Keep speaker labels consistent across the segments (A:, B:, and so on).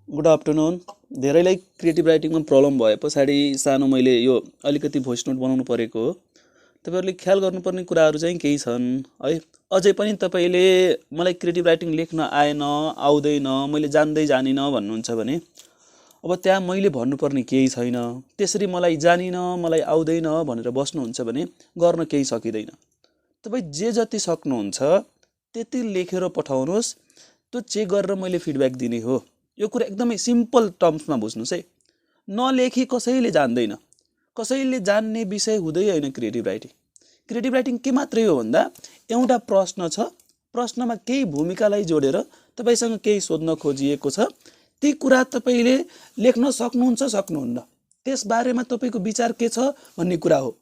A: Good afternoon. धेरैलाई creative राइटिङमा problem भए पछाडि सानो मैले यो अलिकति भोइस नोट बनाउनु परेको हो। तपाईँहरूले ख्याल गर्नुपर्ने कुराहरू चाहिँ केही छन् है। अझै पनि तपाईँले मलाई क्रिएटिभ राइटिङ लेख्न आएन, आउँदैन, मैले जान्दै जानिनँ भन्नुहुन्छ भने अब त्यहाँ मैले भन्नुपर्ने केही छैन। त्यसरी मलाई जानिन, मलाई आउँदैन भनेर बस्नुहुन्छ भने गर्न केही सकिँदैन। तपाईँ जे जति सक्नुहुन्छ त्यति लेखेर पठाउनुहोस्, त्यो चेक गरेर मैले फिडब्याक दिने हो। यो कुरा एकदमै सिम्पल टर्म्समा बुझ्नुहोस् है। नलेखी कसैले जान्दैन, कसैले जान्ने विषय हुँदै होइन क्रिएटिभ राइटिङ। क्रिएटिभ राइटिङ के मात्रै हो भन्दा एउटा प्रश्न छ, प्रश्नमा केही भूमिकालाई जोडेर तपाईसँग केही सोध्न खोजिएको छ, ती कुरा तपाईँले लेख्न सक्नुहुन्छ सक्नुहुन्न, त्यसबारेमा तपाईँको विचार के छ भन्ने कुरा हो।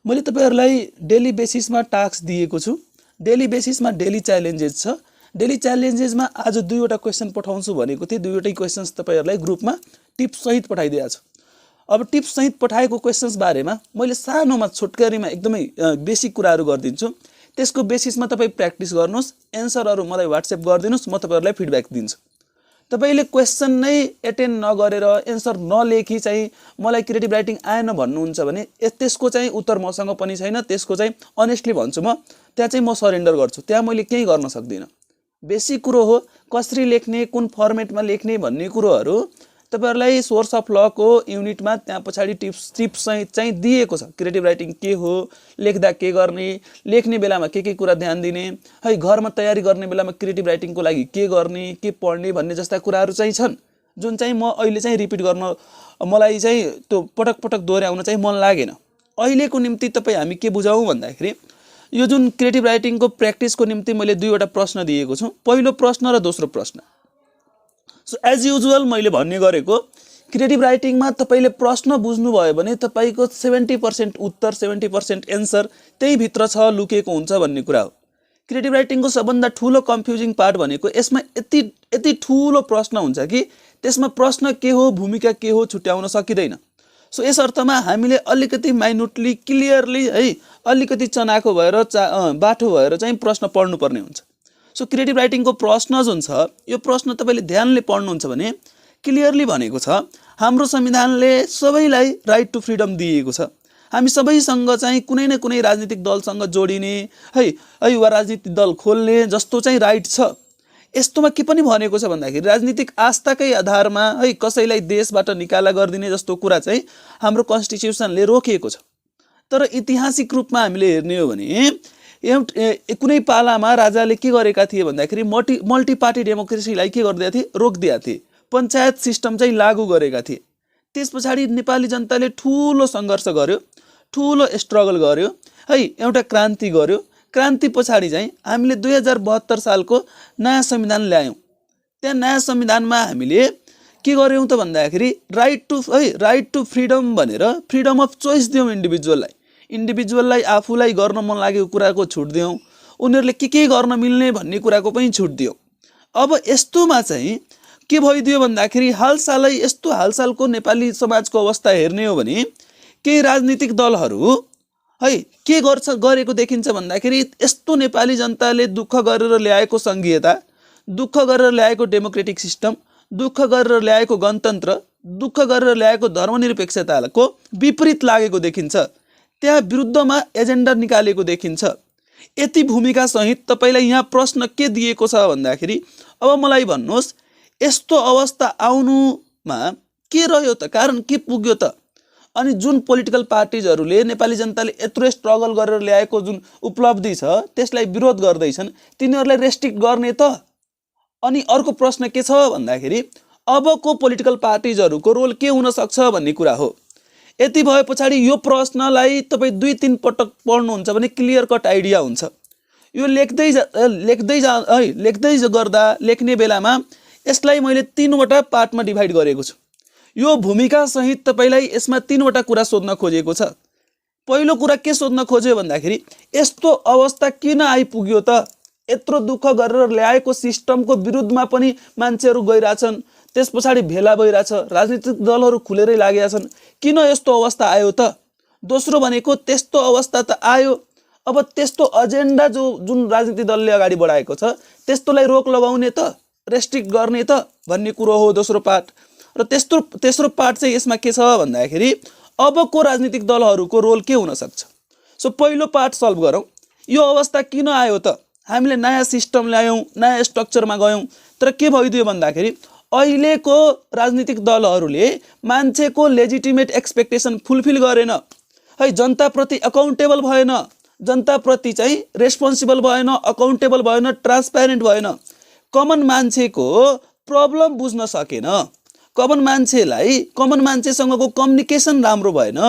A: मैले तपाईँहरूलाई डेली बेसिसमा टास्क दिएको छु, डेली बेसिसमा डेली च्यालेन्जेस छ। डेली च्यालेन्जेसमा आज 2वटा क्वेसन पठाउँछु भनेको थिएँ, 2वटै क्वेसन्स तपाईँहरूलाई ग्रुपमा टिप्स सहित पठाइदिएको छु। अब टिप्स सहित पठाएको क्वेसन्स बारेमा मैले सानोमा छोटकरीमा एकदमै बेसिक कुराहरू गरिदिन्छु। त्यसको बेसिसमा तपाईँ प्र्याक्टिस गर्नुहोस्, एन्सरहरू मलाई व्हाट्सएप गरिदिनुहोस्, म तपाईँहरूलाई फिडब्याक दिन्छु। तपाईँले क्वेसन नै एटेन्ड नगरेर एन्सर नलेखी चाहिँ मलाई क्रिएटिभ राइटिङ आएन भन्नुहुन्छ भने त्यसको चाहिँ उत्तर मसँग पनि छैन। त्यसको चाहिँ अनेस्टली भन्छु, म त्यहाँ चाहिँ म सरेन्डर गर्छु, त्यहाँ मैले केही गर्न सक्दिनँ। बेसिक कुरो हो कसरी लेख्ने, कुन फर्मेटमा लेख्ने भन्ने कुरोहरू तपाईहरुलाई सोर्स अफ लको युनिटमा त्यहाँ पछाडि टिप्स चाहिँ दिएको छ। क्रिएटिभ राइटिङ के हो, लेख्दा के गर्ने, लेख्ने बेलामा के कुरा ध्यान दिने है, घरमा तयारी गर्ने बेलामा क्रिएटिभ राइटिङको लागि के गर्ने, के पढ्ने भन्ने जस्ता कुराहरू चाहिँ छन्, जुन चाहिँ म अहिले चाहिँ रिपिट गर्न मलाई चाहिँ त्यो पटक पटक दोहोर्याउन चाहिँ मन लागेन। अहिलेको निम्ति तपाई हामी के बुझाउँ भन्दाखेरि यो जुन क्रिएटिभ राइटिङको प्र्याक्टिसको निम्ति मैले 2वटा प्रश्न दिएको छु, पहिलो प्रश्न र दोस्रो प्रश्न। सो एज युजुअल मैले भन्ने गरेको क्रिएटिभ राइटिङमा तपाईले प्रश्न बुझ्नु भयो भने तपाईको 70% उत्तर 70% एन्सर त्यही भित्र छ, लुकेको हुन्छ भन्ने कुरा हो। क्रिएटिभ राइटिङको सबभन्दा ठूलो कन्फ्युजिङ पार्ट भनेको यसमा यति ठूलो प्रश्न हुन्छ कि त्यसमा प्रश्न के हो, भूमिका के हो छुट्याउन सकिदैन। सो यस अर्थमा हामीले अलिकति माइन्युटली क्लियरली है, अलिकति चनाखो भएर बाठो भएर चाहिँ प्रश्न पढ्नु पर्ने हुन्छ। सो क्रिएटिभ राइटिङको प्रश्न जुन छ, यो प्रश्न तपाईले ध्यानले पढ्नुहुन्छ भने क्लियरली भनेको छ हाम्रो संविधानले सबैलाई राइट टु फ्रिडम दिएको छ। हामी सबैसँग चाहिँ कुनै न कुनै राजनीतिक दलसँग जोडिने है वा राजनीतिक दल खोल्ने जस्तो चाहिँ राइट छ। यस्तोमा के पनि भनेको छ भन्दाखेरि राजनीतिक आस्थाकै आधारमा है कसैलाई देशबाट निकाला गरिदिने जस्तो कुरा चाहिँ हाम्रो कन्स्टिट्युसनले रोकिएको छ। तर ऐतिहासिक रूपमा हामीले हेर्ने हो भने कुनै पालामा राजाले के गरेका थिए भन्दाखेरि मल्टी पार्टी डेमोक्रेसीलाई के गरिदिएका थिए, रोकिदिएका थिए, पञ्चायत सिस्टम चाहिँ लागू गरेका थिए। त्यसपछि नेपाली जनताले ठूलो सङ्घर्ष गर्यो, ठूलो स्ट्रगल गर्यो है, एउटा क्रान्ति गर्यो। क्रान्ति पछाडि चाहिँ हामीले 2072 सालको नयाँ संविधान ल्यायौँ। त्यहाँ नयाँ संविधानमा हामीले के गर्यौँ त भन्दाखेरि राइट टु फ्रिडम भनेर फ्रिडम अफ चोइस दियौँ। इन्डिभिजुअललाई आफूलाई गर्न मन लागेको कुराको छुट दियौँ, उनीहरूले के गर्न मिल्ने भन्ने कुराको पनि छुट दियौँ। अब यस्तोमा चाहिँ के भइदियो भन्दाखेरि हालसालको नेपाली समाजको अवस्था हेर्ने हो भने केही राजनीतिक दलहरू है के गरेको देखिन्छ भन्दाखेरि यस्तो नेपाली जनताले दुःख गरेर ल्याएको संघीयता, दुःख गरेर ल्याएको डेमोक्रेटिक सिस्टम, दुःख गरेर ल्याएको गणतन्त्र, दुःख गरेर ल्याएको धर्मनिरपेक्षताको विपरीत लागेको देखिन्छ। त्यहाँ विरुद्धमा एजेन्डा निकालेको देखिन्छ। यति भूमिका सहित तपाईलाई यहाँ प्रश्न के दिएको छ भन्दाखेरि अब मलाई भन्नुहोस् यस्तो अवस्था आउनुमा के रह्यो त, कारण के पुग्यो त? अनि जुन पोलिटिकल पार्टिजहरूले नेपाली जनताले यत्रो स्ट्रगल गरेर ल्याएको जुन उपलब्धि छ त्यसलाई विरोध गर्दैछन्, तिनीहरूलाई रेस्ट्रिक्ट गर्ने त? अनि अर्को प्रश्न के छ भन्दाखेरि अबको पोलिटिकल पार्टिजहरूको रोल के हुन सक्छ भन्ने कुरा हो। यति भए पछाडि यो प्रश्नलाई तपाईँ 2-3 पटक पढ्नुहुन्छ भने क्लियर कट आइडिया हुन्छ। यो लेख्दै गर्दा लेख्ने बेलामा यसलाई मैले 3वटा पार्टमा डिभाइड गरेको छु। यो भूमिका सहित तपाईलाई यसमा 3वटा कुरा सोध्न खोजेको छ। पहिलो कुरा के सोध्न खोज्यो भन्दाखेरि यस्तो अवस्था किन आइपुग्यो त? यत्रो दुःख गरेर ल्याएको सिस्टमको विरुद्धमा पनि मान्छेहरू गइराछन्, त्यस पछाडि भेला भइराछ, राजनीतिक दलहरू खुलेरै लागेका छन्, किन यस्तो अवस्था आयो त? दोस्रो भनेको त्यस्तो अवस्था त आयो, अब त्यस्तो एजेन्डा जुन राजनीतिक दलले अगाडि बढाएको छ त्यस्तोलाई रोक लगाउने त? रेस्ट्रिक्ट गर्ने त भन्ने कुरो हो दोस्रो पार्ट। र तेस्रो पार्ट चाहिँ यसमा के छ भन्दाखेरि अबको राजनीतिक दलहरूको रोल के हुन सक्छ। सो पहिलो पार्ट सल्भ गरौँ। यो अवस्था किन आयो त? हामीले नयाँ सिस्टम ल्यायौँ, नयाँ स्ट्रक्चरमा गयौँ, तर के भइदियो भन्दाखेरि अहिलेको राजनीतिक दलहरूले मान्छेको लेजिटिमेट एक्सपेक्टेसन फुलफिल गरेन है, जनताप्रति अकाउन्टेबल भएन, जनताप्रति चाहिँ रेस्पोन्सिबल भएन, अकाउन्टेबल भएन, ट्रान्सप्यारेन्ट भएन, कमन मान्छेको प्रब्लम बुझ्न सकेन, कमन मान्छेसँगको कम्युनिकेसन राम्रो भएन,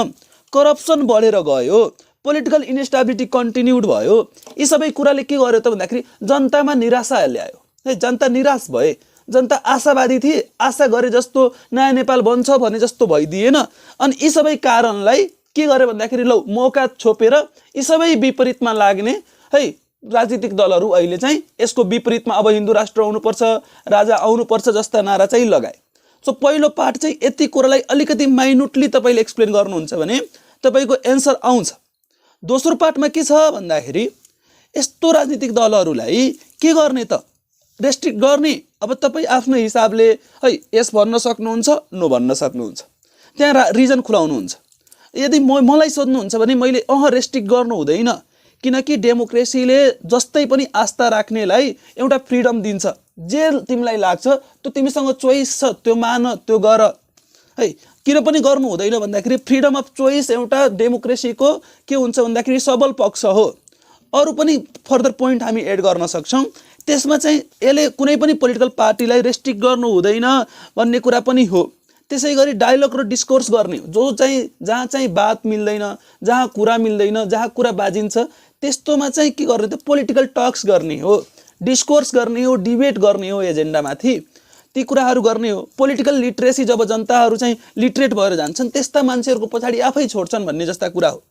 A: करप्सन बढेर गयो, पोलिटिकल इन्स्टेबिलिटी कन्टिन्युड भयो। यी सबै कुराले के गर्यो त भन्दाखेरि जनतामा निराशा ल्यायो है। जनता निराश भए, जनता आशावादी थिए, आशा गरे जस्तो नयाँ नेपाल बन्छ भने जस्तो भइदिएन। अनि यी सबै कारणलाई के गर्यो भन्दाखेरि लौ मौका छोपेर यी सबै विपरीतमा लाग्ने है राजनीतिक दलहरू अहिले चाहिँ यसको विपरीतमा अब हिन्दू राष्ट्र आउनुपर्छ, राजा आउनुपर्छ जस्ता नारा चाहिँ लगाए। सो पहिलो पार्ट चाहिँ यति कुरालाई अलिकति माइन्युटली तपाईँले एक्सप्लेन गर्नुहुन्छ भने तपाईँको एन्सर आउँछ। दोस्रो पार्टमा के छ भन्दाखेरि यस्तो राजनीतिक दलहरूलाई के गर्ने त? रेस्ट्रिक्ट गर्ने। अब तपाईँ आफ्नो हिसाबले है यस भन्न सक्नुहुन्छ, नो भन्न सक्नुहुन्छ, त्यहाँ रिजन खुलाउनुहुन्छ। यदि मलाई सोध्नुहुन्छ भने मैले रेस्ट्रिक्ट गर्नु हुँदैन, किनकि डेमोक्रेसीले जस्तै पनि आस्था राख्नेलाई एउटा फ्रिडम दिन्छ। जे तिमीलाई लाग्छ त्यो तिमीसँग चोइस छ, त्यो मान, त्यो गर है। किन पनि गर्नु हुँदैन भन्दाखेरि फ्रिडम अफ चोइस एउटा डेमोक्रेसीको के हुन्छ भन्दाखेरि सबल पक्ष हो। अरू पनि फर्दर पोइन्ट हामी एड गर्न सक्छौँ। त्यसमा चाहिँ यसले कुनै पनि पोलिटिकल पार्टीलाई रेस्ट्रिक्ट गर्नु हुँदैन भन्ने कुरा पनि हो। त्यसै गरी डायलग र डिस्कोर्स गर्ने, जो चाहिँ जहाँ चाहिँ बात मिल्दैन, जहाँ कुरा मिल्दैन, जहाँ कुरा बाजिन्छ त्यस्तोमा चाहिँ के गर्ने त? पोलिटिकल टक्स गर्ने हो, डिस्कोर्स गर्ने हो, डिबेट गर्ने हो, एजेन्डामाथि ती कुराहरू गर्ने हो। पोलिटिकल लिट्रेसी जब जनताहरू चाहिँ लिटरेट भएर जान्छन् त्यस्ता मान्छेहरूको पछाडि आफै छोड्छन् भन्ने जस्ता कुरा हो।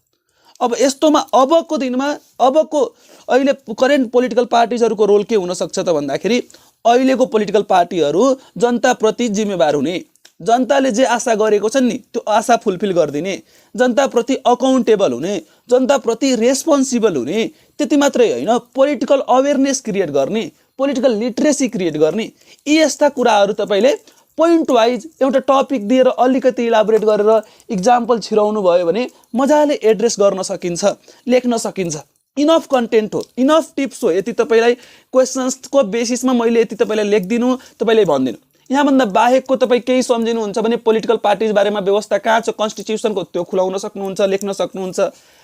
A: अब यस्तोमा अबको दिनमा अबको अहिले करेन्ट पोलिटिकल पार्टिजहरूको रोल के हुन सक्छ त भन्दाखेरि अहिलेको पोलिटिकल पार्टीहरू जनताप्रति जिम्मेवार हुने, जनताले जे आशा गरेको छन् नि त्यो आशा फुलफिल गरिदिने, जनताप्रति अकाउन्टेबल हुने, जनताप्रति रेस्पोन्सिबल हुने, त्यति मात्रै होइन पोलिटिकल अवेरनेस क्रिएट गर्ने, पोलिटिकल लिट्रेसी क्रिएट गर्ने। यी यस्ता कुराहरू तपाईँले पोइन्ट वाइज एउटा टपिक दिएर अलिकति इलाबोरेट गरेर इक्जाम्पल छिराउनु भयो भने मजाले एड्रेस गर्न सकिन्छ, लेख्न सकिन्छ। इनफ कन्टेन्ट हो, इनफ टिप्स हो। यति तपाईँलाई क्वेसन्सको बेसिसमा मैले यति तपाईँलाई लेखिदिनु, तपाईँले भनिदिनु। यहाँभन्दा बाहेकको तपाईँ केही सम्झिनुहुन्छ भने पोलिटिकल पार्टिज बारेमा व्यवस्था कहाँ छ कन्स्टिट्युसनको त्यो खुलाउन सक्नुहुन्छ, लेख्न सक्नुहुन्छ।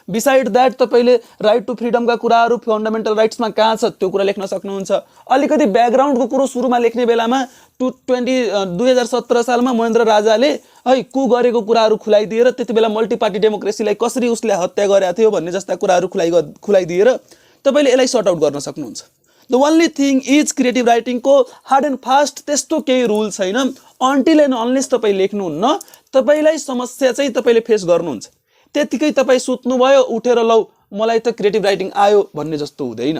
A: बिसाइड द्याट तपाईँले राइट टु फ्रिडमका कुराहरू फन्डामेन्टल राइट्समा कहाँ छ त्यो कुरा लेख्न सक्नुहुन्छ। अलिकति ब्याकग्राउन्डको कुरो सुरुमा लेख्ने बेलामा 2017 सालमा महेन्द्र राजाले है कु गरेको कुराहरू खुलाइदिएर त्यति बेला मल्टी पार्टी डेमोक्रेसीलाई कसरी उसले हत्या गरेको थियो भन्ने जस्ता कुराहरू खुलाइदिएर तपाईँले यसलाई सर्ट आउट गर्न सक्नुहुन्छ। The only thing is creative राइटिङको हार्ड एन्ड फास्ट त्यस्तो केही रुल छैन। अन्टिल एन्ड अनलेस तपाईँ लेख्नुहुन्न तपाईँलाई समस्या चाहिँ तपाईँले फेस गर्नुहुन्छ। त्यतिकै तपाईँ सुत्नुभयो उठेर लौ मलाई त क्रिएटिभ राइटिङ आयो भन्ने जस्तो हुँदैन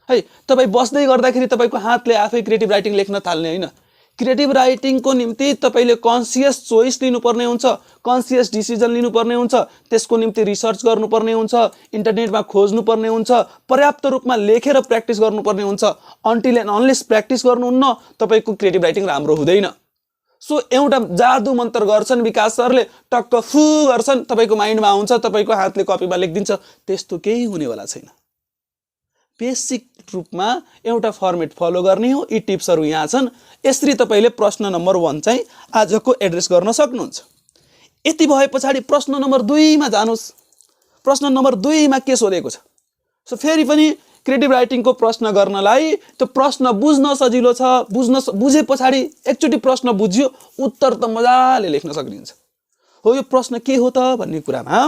A: है। तपाईँ बस्दै गर्दाखेरि तपाईँको हातले आफै क्रिएटिभ राइटिङ लेख्न थाल्ने होइन। क्रिएटिभ राइटिङको निम्ति तपाईँले कन्सियस चोइस लिनुपर्ने हुन्छ, कन्सियस डिसिजन लिनुपर्ने हुन्छ, त्यसको निम्ति रिसर्च गर्नुपर्ने हुन्छ, इन्टरनेटमा खोज्नुपर्ने हुन्छ, पर्याप्त रूपमा लेखेर प्र्याक्टिस गर्नुपर्ने हुन्छ। अन्टिल एन्ड अनलेस प्र्याक्टिस गर्नुहुन्न तपाईँको क्रिएटिभ राइटिङ राम्रो हुँदैन। सो एउटा जादु मन्त्र गर्छन् विकास सरले, टक्क फु गर्छन् तपाईँको माइन्डमा आउँछ, तपाईँको हातले कपीमा लेखिदिन्छ, त्यस्तो केही हुनेवाला छैन। बेसिक रूपमा एउटा फर्मेट फलो गर्ने हो। यी टिप्सहरू यहाँ छन्। यसरी तपाईँले प्रश्न नम्बर 1 चाहिँ आजको एड्रेस गर्न सक्नुहुन्छ। यति भए पछाडि प्रश्न नम्बर 2 मा जानुहोस्। प्रश्न नम्बर 2 मा के सोधेको छ? सो फेरि पनि क्रिएटिभ राइटिङको प्रश्न गर्नलाई त्यो प्रश्न बुझ्न सजिलो छ। बुझे पछाडि एकचोटि प्रश्न बुझ्यो उत्तर त मजाले लेख्न सकिन्छ। हो यो प्रश्न के हो त भन्ने कुरामा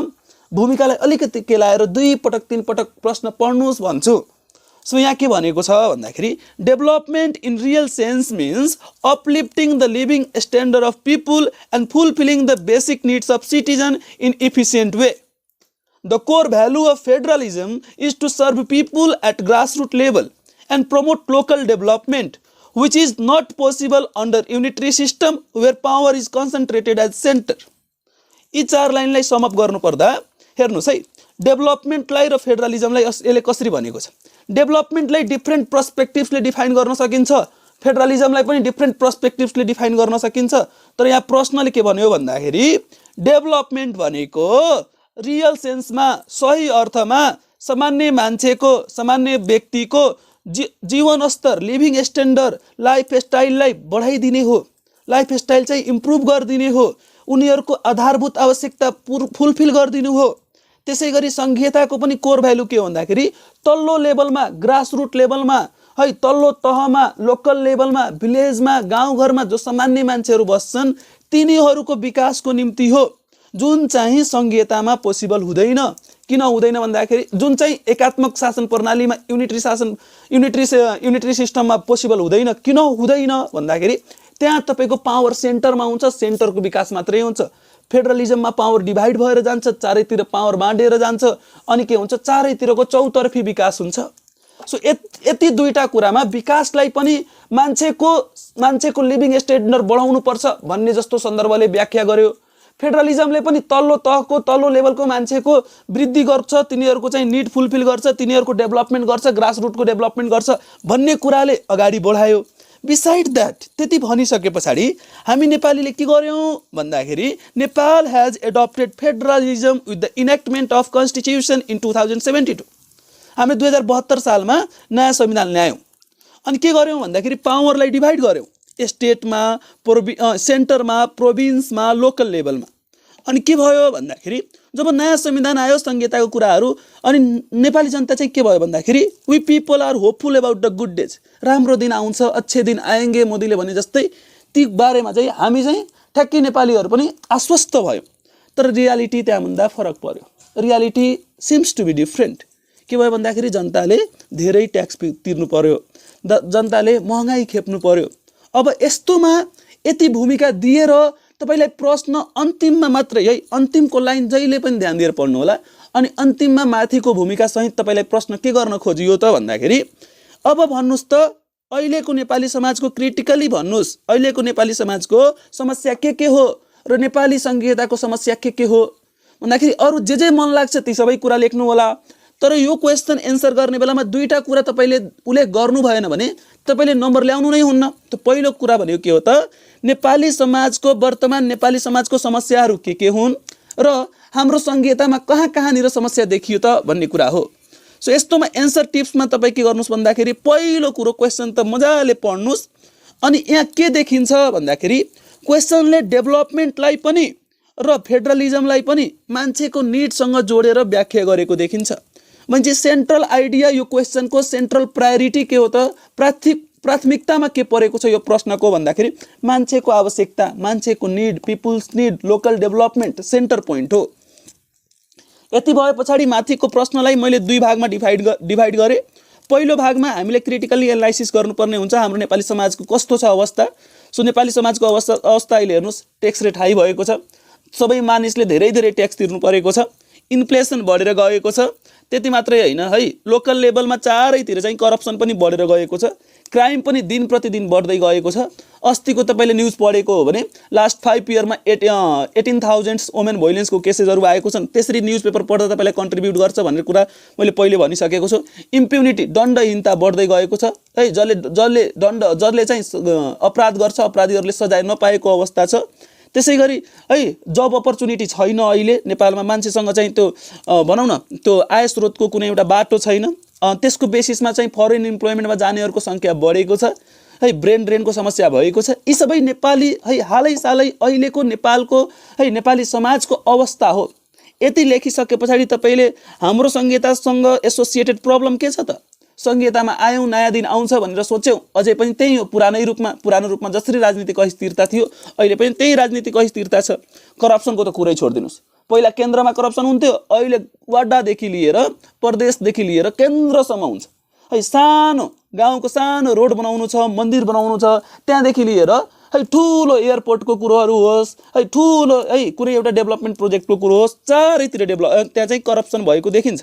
A: भूमिकालाई अलिकति केलाएर 2 पटक 3 पटक प्रश्न पढ्नुहोस् भन्छु। सो यहाँ के भनेको छ भन्दाखेरि development in real sense means uplifting the living standard of people and fulfilling the basic needs of citizen in efficient way. The core value of federalism is to serve people at grassroots level and promote local development, which is not possible under unitary system where power is concentrated at center. यी 4 लाइनलाई sum up गर्नु पर्दा हेर्नुस् है, डेभलपमेन्टलाई र फेडरलिजमलाई यसले कसरी भनेको छ। डेभलपमेन्टलाई डिफरेन्ट पर्सपेक्टिभ्सले डिफाइन गर्न सकिन्छ। फेडरलिजमलाई पनि डिफ्रेन्ट पर्सपेक्टिभ्सले डिफाइन गर्न सकिन्छ। तर यहाँ प्रश्नले के भन्यो भन्दाखेरि डेभलपमेन्ट भनेको रियल सेन्समा सही अर्थमा सामान्य मान्छेको सामान्य व्यक्तिको जीवन स्तर लिभिङ स्ट्यान्डर्ड लाइफस्टाइललाई बढाइदिने हो, लाइफस्टाइल चाहिँ इम्प्रुभ गरिदिने हो, उनीहरूको आधारभूत आवश्यकता फुलफिल गरिदिनु हो। त्यसै गरी सङ्घीयताको पनि कोर भ्यालु के हो भन्दाखेरि तल्लो लेभलमा ग्रासरुट लेभलमा है तल्लो तहमा लोकल लेभलमा भिलेजमा गाउँघरमा जो सामान्य मान्छेहरू बस्छन् तिनीहरूको विकासको निम्ति हो, जुन चाहिँ सङ्घीयतामा पोसिबल हुँदैन। किन हुँदैन भन्दाखेरि जुन चाहिँ एकात्मक शासन प्रणालीमा युनिटरी सिस्टममा पोसिबल हुँदैन। किन हुँदैन भन्दाखेरि त्यहाँ तपाईँको पावर सेन्टरमा हुन्छ, सेन्टरको विकास मात्रै हुन्छ। फेडरलिजममा पावर डिभाइड भएर जान्छ, चारैतिर पावर बाँडेर जान्छ, अनि के हुन्छ चारैतिरको चौतर्फी विकास हुन्छ। सो यति दुईटा कुरामा विकासलाई पनि मान्छेको लिभिङ स्ट्यान्डर्ड बढाउनु पर्छ भन्ने जस्तो सन्दर्भले व्याख्या गर्यो। फेडरलिजमले पनि तल्लो तहको तल्लो लेभलको मान्छेको वृद्धि गर्छ, तिनीहरूको चाहिँ निड फुलफिल गर्छ, तिनीहरूको डेभलपमेन्ट गर्छ, ग्रासरुटको डेभलपमेन्ट गर्छ भन्ने कुराले अगाडि बढायो। बिसाइड द्याट त्यति भनिसके पछाडि हामी नेपालीले के गर्यौँ भन्दाखेरि Nepal has adopted federalism with the enactment of constitution in 2072। हामी 2072 सालमा नयाँ संविधान ल्यायौँ। अनि के गर्यौँ भन्दाखेरि पावरलाई डिभाइड गर्यौँ स्टेटमा, सेन्टरमा, प्रोभिन्समा, लोकल लेभलमा। अनि के भयो भन्दाखेरि जब नयाँ संविधान आयो सङ्घीयताको कुराहरू, अनि नेपाली जनता चाहिँ के भयो भन्दाखेरि we people are hopeful about the good days, राम्रो दिन आउँछ, अच्छे दिन आएंगे मोदीले भने जस्तै ती बारेमा चाहिँ हामी चाहिँ ठ्याक्कै नेपालीहरू पनि आश्वस्त भयो। तर रियालिटी त्यहाँभन्दा फरक पर्यो। Reality seems to be different. के भयो भन्दाखेरि जनताले धेरै ट्याक्स तिर्नु पर्यो, जनताले महँगाई खेप्नु पर्यो। अब यस्तोमा यति भूमिका दिएर तपाईलाई प्रश्न अन्तिममा मात्रै है, अन्तिमको लाइन जहिले पनि ध्यान दिएर पढ्नु होला। अनि अन्तिममा माथिको भूमिका सहित तपाईलाई प्रश्न के गर्न खोजियो त भन्दाखेरि अब भन्नुस् त अहिलेको नेपाली समाजको क्रिटिकली भन्नुस्, अहिलेको नेपाली समाजको समस्या के हो र नेपाली सङ्घीयताको समस्या के हो भन्दाखेरि अरू जे मन लाग्छ ती सबै कुरा लेख्नु होला। तर यो क्वेसन एन्सर गर्ने बेलामा दुईटा कुरा तपाईले उल्लेख गर्नु भएन भने तपाईले नम्बर ल्याउनु नै हुन्न। त पहिलो कुरा भनेको के हो त नेपाली समाजको वर्तमान नेपाली समाजको समस्याहरू के हुन् र हाम्रो सङ्घीयतामा कहाँनिर समस्या देखियो त भन्ने कुरा हो। सो यस्तोमा एन्सर टिप्समा तपाईँ के गर्नुस् भन्दाखेरि पहिलो कुरो क्वेसन त मजाले पढ्नुस्। अनि यहाँ के देखिन्छ भन्दाखेरि क्वेसनले डेभलपमेन्टलाई पनि र फेडरलिजमलाई पनि मान्छेको निडसँग जोडेर व्याख्या गरेको देखिन्छ। म्हणजे सेन्ट्रल आइडिया यो क्वेसनको सेन्ट्रल प्रायोरिटी के हो त प्राथमिकतामा के परेको छ यो प्रश्नको भन्दाखेरि मान्छेको आवश्यकता, मान्छेको need, people's need, local development centre point हो। यति भए पछाडि माथिको प्रश्नलाई मैले दुई भागमा डिभाइड गरेँ। पहिलो भागमा हामीले क्रिटिकली एनालाइसिस गर्नुपर्ने हुन्छ हाम्रो नेपाली समाजको कस्तो छ अवस्था। सो नेपाली समाजको अवस्था अहिले हेर्नुस्, ट्याक्स रेट हाई भएको छ, सबै मानिसले धेरै ट्याक्स तिर्नु परेको छ, इन्फ्लेसन बढेर गएको छ। त्यति मात्रै हैन है, लोकल लेभलमा चारैतिर चाहिँ करप्सन पनि बढेर गएको छ, क्राइम पनि दिन प्रतिदिन बढ्दै गएको छ। अस्तिको तपाईले न्यूज पढेको हो भने लास्ट 5 इयरमा 18,000 वुमेन भोइलेन्सको केसेसहरू आएको छन्। त्यसरी न्यूज पेपर पढ्दा तपाईलाई कन्ट्रिब्युट गर्छ भन्ने कुरा मैले पहिले भनिसकेको छु। इम्प्युनिटी दण्डहीनता बढ्दै गएको छ है, जसले चाहिँ अपराध गर्छ अपराधीहरूले सजाय नपाएको अवस्था छ। त्यसै गरी है जब अपर्च्युनिटी छैन अहिले नेपालमा, मान्छेसँग चाहिँ त्यो भनौँ न त्यो आय स्रोतको कुनै एउटा बाटो छैन। त्यसको बेसिसमा चाहिँ फरेन इम्प्लोइमेन्टमा जानेहरूको सङ्ख्या बढेको छ है, ब्रेन ड्रेनको समस्या भएको छ। यी सबै नेपाली है हालै सालै अहिलेको नेपालको है नेपाली समाजको अवस्था हो। यति लेखिसके पछाडि तपाईले हाम्रो सङ्घीयतासँग एसोसिएटेड प्रब्लम के छ त, सङ्घीयतामा आयौँ नयाँ दिन आउँछ भनेर सोच्यौँ, अझै पनि त्यही हो पुरानो रूपमा जसरी राजनीतिक अस्थिरता थियो अहिले पनि त्यही राजनीतिक अस्थिरता छ। करप्सनको त कुरै छोडिदिनुस्, पहिला केन्द्रमा करप्सन हुन्थ्यो, अहिले वडादेखि लिएर प्रदेशदेखि लिएर केन्द्रसम्म हुन्छ है। सानो गाउँको सानो रोड बनाउनु छ, मन्दिर बनाउनु छ, त्यहाँदेखि लिएर है ठुलो एयरपोर्टको कुरोहरू होस् है, ठुलो है कुनै एउटा डेभलपमेन्ट प्रोजेक्टको कुरो होस्, चारैतिर त्यहाँ चाहिँ करप्सन भएको देखिन्छ।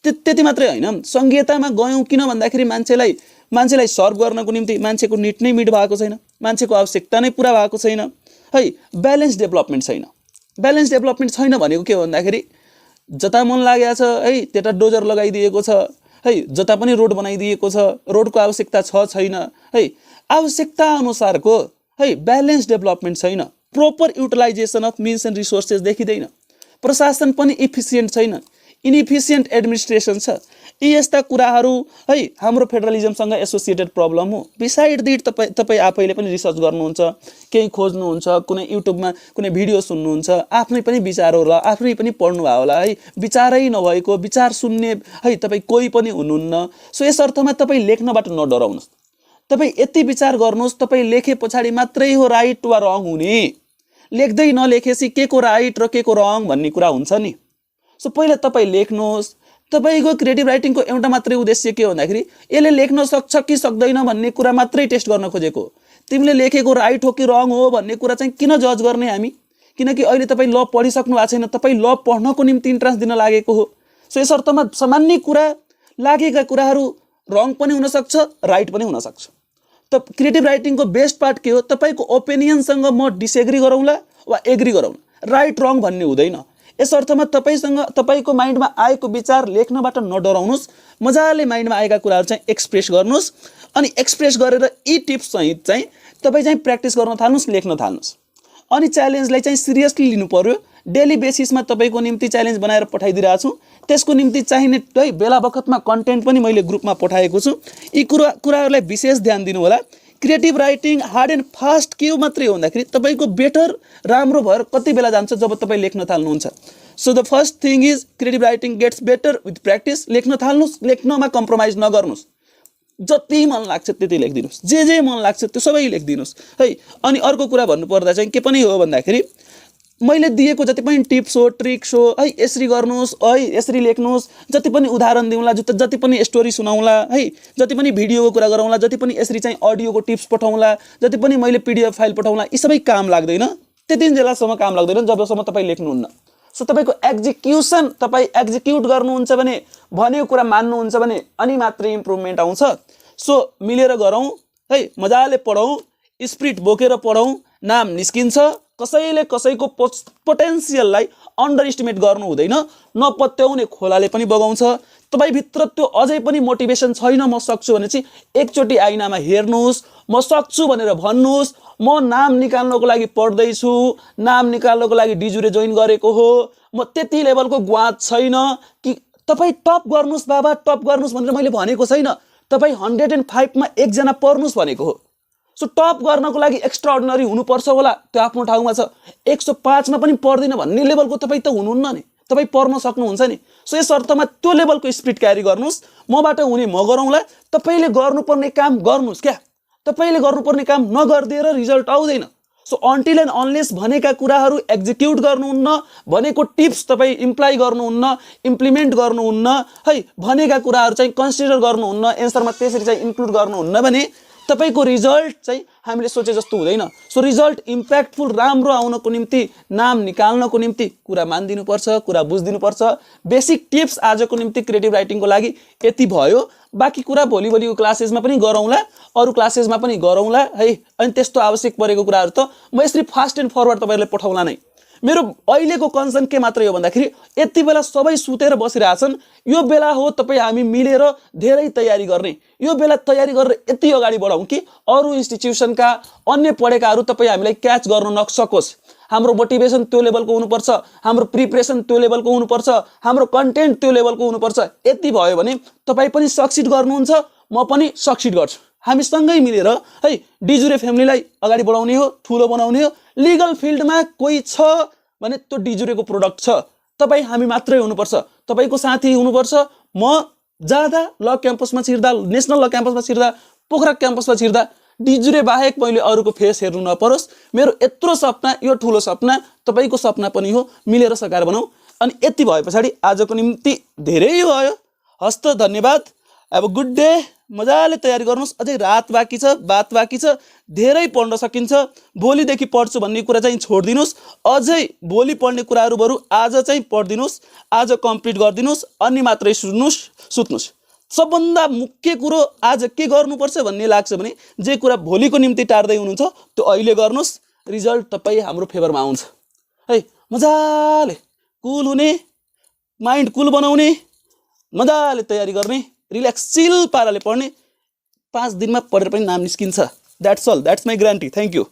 A: त्यति मात्रै हैन, सङ्घीयतामा गयौँ किन भन्दाखेरि मान्छेलाई सर्भ गर्नको निम्ति मान्छेको निड नै मिट भएको छैन, मान्छेको आवश्यकता नै पुरा भएको छैन है। ब्यालेन्स डेभलपमेन्ट छैन। ब्यालेन्स डेभलपमेन्ट छैन भनेको के हो भन्दाखेरि जता मन लागेको छ है त्यता डोजर लगाइदिएको छ है, जता पनि रोड बनाइदिएको छ, रोडको आवश्यकता छैन है। आवश्यकता अनुसारको है ब्यालेन्स डेभलपमेन्ट छैन, proper utilisation of means and resources देखिँदैन, प्रशासन पनि इफिसियन्ट छैन, इनइफिसियन्ट एडमिनिस्ट्रेसन छ। यी यस्ता कुराहरू है हाम्रो फेडरलिजमसँग एसोसिएटेड प्रब्लम हो। बिसाइड दिट तपाईँ आफैले पनि रिसर्च गर्नुहुन्छ, केही खोज्नुहुन्छ, कुनै युट्युबमा कुनै भिडियो सुन्नुहुन्छ, आफ्नै पनि विचार होला, आफ्नै पनि पढ्नु भयो होला है, विचारै नभएको विचार सुन्ने है तपाईँ कोही पनि हुनुहुन्न। सो यस अर्थमा तपाईँ लेख्नबाट नडराउनुहोस्, तपाईँ यति विचार गर्नुहोस् तपाईँ लेखे पछाडि मात्रै हो राइट वा रङ हुने, लेख्दै नलेखेपछि के को राइट र के को रङ भन्ने कुरा हुन्छ नि। सो पहिला तपाईँ लेख्नुहोस्। तपाईको क्रिएटिभ राइटिङको एउटा मात्रै उद्देश्य के हो भन्दाखेरि यसले लेख्न सक्छ कि सक्दैन भन्ने कुरा मात्रै टेस्ट गर्न खोजेको। तिमीले लेखेको राइट हो कि रङ हो भन्ने कुरा चाहिँ किन जज गर्ने हामी? किनकि अहिले तपाईँ ल पढिसक्नु भएको छैन, तपाईँ ल पढ्नको निम्ति इन्ट्रान्स दिन लागेको हो। सो यस अर्थमा सामान्य कुरा लागेका कुराहरू रङ पनि हुनसक्छ, राइट पनि हुनसक्छ। त क्रिएटिभ राइटिङको बेस्ट पार्ट के हो? तपाईँको ओपिनियनसँग म डिसएग्री गरौँला वा एग्री गरौँला, राइट रङ भन्ने हुँदैन। यस अर्थमा तपाईको माइन्डमा आएको विचार लेख्नबाट नडराउनुहोस्, मजाले माइन्डमा आएका कुराहरू चाहिँ एक्सप्रेस गर्नुहोस्। अनि एक्सप्रेस गरेर यी टिप्स सहित चाहिँ तपाईँ चाहिँ प्र्याक्टिस गर्न थाल्नुहोस्, लेख्न थाल्नुहोस्। अनि च्यालेन्जलाई चाहिँ सिरियसली लिनु पर्यो। डेली बेसिसमा तपाईँको निम्ति च्यालेन्ज बनाएर पठाइदिरहेको छु। त्यसको निम्ति चाहिने है बेला बखतमा कन्टेन्ट पनि मैले ग्रुपमा पठाएको छु। यी कुराहरूलाई विशेष ध्यान दिनु होला। Creative writing hard and fast के हो मात्रै हो भन्दाखेरि तपाईँको बेटर राम्रो भएर कति बेला जान्छ जब तपाईँ लेख्न थाल्नुहुन्छ। So the first thing is creative writing gets better with practice. लेख्न थाल्नुहोस्, लेख्नमा कम्प्रोमाइज नगर्नुहोस्। जति मन लाग्छ त्यति लेखिदिनुहोस्, जे मन लाग्छ त्यो सबै लेखिदिनुहोस् है। अनि अर्को कुरा भन्नुपर्दा चाहिँ के पनि हो भन्दाखेरि मैले दिएको जति पनि टिप्स हो, ट्रिक्स हो है, यसरी गर्नुहोस् है, यसरी लेख्नुहोस्, जति पनि उदाहरण दिउँला, जति पनि स्टोरी सुनाउँला है, जति पनि भिडियोको कुरा गरौँला, जति पनि यसरी चाहिँ अडियोको टिप्स पठाउँला, जति पनि मैले पिडिएफ फाइल पठाउँला, यी सबै काम लाग्दैन। त्यति बेलासम्म काम लाग्दैन जबसम्म तपाईँ लेख्नुहुन्न। सो तपाईँको एक्जिक्युसन, तपाईँ एक्जिक्युट गर्नुहुन्छ भने, भनेको कुरा मान्नुहुन्छ भने अनि मात्रै इम्प्रुभमेन्ट आउँछ। सो मिलेर गरौँ है, मजाले पढौँ, स्पिरिट बोकेर पढौँ, नाम निस्किन्छ। कसैले कसैको पोटेन्सियललाई अन्डर एस्टिमेट गर्नु हुँदैन। नपत्याउने खोलाले पनि बगाउँछ। तपाईँभित्र त्यो अझै पनि मोटिभेसन छैन म सक्छु भने चाहिँ एकचोटि आइनामा हेर्नुहोस्, म सक्छु भनेर भन्नुहोस्। म नाम निकाल्नको लागि पढ्दैछु, नाम निकाल्नको लागि डिजुरे जोइन गरेको हो, म त्यति लेभलको ग्वाच छैन कि तपाईँ टप गर्नुहोस् बाबा, टप गर्नुहोस् भनेर मैले भनेको छैन। तपाईँ 105 मा एकजना पर्नुहोस् भनेको हो। सो टप गर्नको लागि एक्स्ट्रा अर्डिनरी हुनुपर्छ होला, त्यो आफ्नो ठाउँमा छ। 105 मा पनि पर्दैन भन्ने लेभलको तपाईँ त हुनुहुन्न नि, तपाईँ पर्न सक्नुहुन्छ नि। सो यस अर्थमा त्यो लेभलको स्पिरिट क्यारी गर्नुहोस्। मबाट हुने म गरौँला, तपाईँले गर्नुपर्ने काम गर्नुहोस् क्या। तपाईँले गर्नुपर्ने काम नगरिदिएर रिजल्ट आउँदैन। सो अन्टिल एन्ड अनलेस भनेका कुराहरू एक्जिक्युट गर्नुहुन्न, भनेको टिप्स तपाईँ इम्प्लाइ गर्नुहुन्न, इम्प्लिमेन्ट गर्नुहुन्न है, भनेका कुराहरू चाहिँ कन्सिडर गर्नुहुन्न, एन्सरमा त्यसरी चाहिँ इन्क्लुड गर्नुहुन्न भने तपाईको रिजल्ट चाहिँ हामीले सोचे जस्तो हुँदैन। सो रिजल्ट इम्प्याक्टफुल राम्रो आउनको निम्ति, नाम निकाल्नको निम्ति कुरा मानिदिनुपर्छ, कुरा बुझिदिनुपर्छ। बेसिक टिप्स आजको निम्ति क्रिएटिभ राइटिङको लागि यति भयो। बाँकी कुरा भोलिको क्लासेसमा पनि गरौँला, अरू क्लासेसमा पनि गरौँला है। अनि त्यस्तो आवश्यक परेको कुराहरू त म यसरी फास्ट एन्ड फरवर्ड तपाईँहरूले पठाउला नै। मेरो अहिलेको कन्सर्न के मात्रै हो भन्दाखेरि यति बेला सबै सुतेर बसिरहेछन्। यो बेला हो तपाईँ हामी मिलेर धेरै तयारी गर्ने। यो बेला तयारी गरेर यति अगाडि बढाउँ कि अरू इन्स्टिट्युसनका अन्य पढेकाहरू तपाईँ हामीलाई क्याच गर्न नसकोस्। हाम्रो मोटिभेसन त्यो लेभलको हुनुपर्छ, हाम्रो प्रिपरेसन त्यो लेभलको हुनुपर्छ, हाम्रो कन्टेन्ट त्यो लेभलको हुनुपर्छ। यति भयो भने तपाईँ पनि सक्सिड गर्नुहुन्छ, म पनि सक्सिड गर्छु। हामी सँगै मिलेर है डिजुरे फ्यामिलीलाई अगाडि बढाउने हो, ठुलो बनाउने हो। लिगल फिल्डमा कोही छ भने त्यो डिजुरेको प्रोडक्ट छ। तपाईँ हामी मात्रै हुनुपर्छ, तपाईँको साथी हुनुपर्छ। म जाँदा ल क्याम्पसमा छिर्दा, नेसनल ल क्याम्पसमा छिर्दा, पोखरा क्याम्पसमा छिर्दा डिजुरे बाहेक मैले अरूको फेस हेर्नु नपरोस्। मेरो यत्रो सपना, यो ठुलो सपना तपाईँको सपना पनि हो, मिलेर साकार बनाऊ। अनि यति भए पछाडि आजको निम्ति धेरै भयो। हस्त धन्यवाद। अब गुड डे। मजाले तयारी गर्नुहोस्। अझै रात बाँकी छ, बात बाँकी छ, धेरै पढ्न सकिन्छ। भोलिदेखि पढ्छु भन्ने कुरा चाहिँ छोडिदिनुहोस्। अझै भोलि पढ्ने कुराहरू बरु आज चाहिँ पढिदिनुहोस्, आज कम्प्लिट गरिदिनुहोस्, अनि मात्रै सुत्नुहोस्। सबभन्दा मुख्य कुरो आज के गर्नुपर्छ भन्ने लाग्छ भने जे कुरा भोलिको निम्ति टार्दै हुनुहुन्छ त्यो अहिले गर्नुहोस्। रिजल्ट तपाईँ हाम्रो फेभरमा आउँछ है। मजाले कुल हुने, माइन्ड कुल बनाउने, मजाले तयारी गर्ने, रिल्याक्स चिल पाराले पढ्ने। 5 दिनमा पढेर पनि नाम निस्किन्छ। That's all, that's my guarantee. Thank you.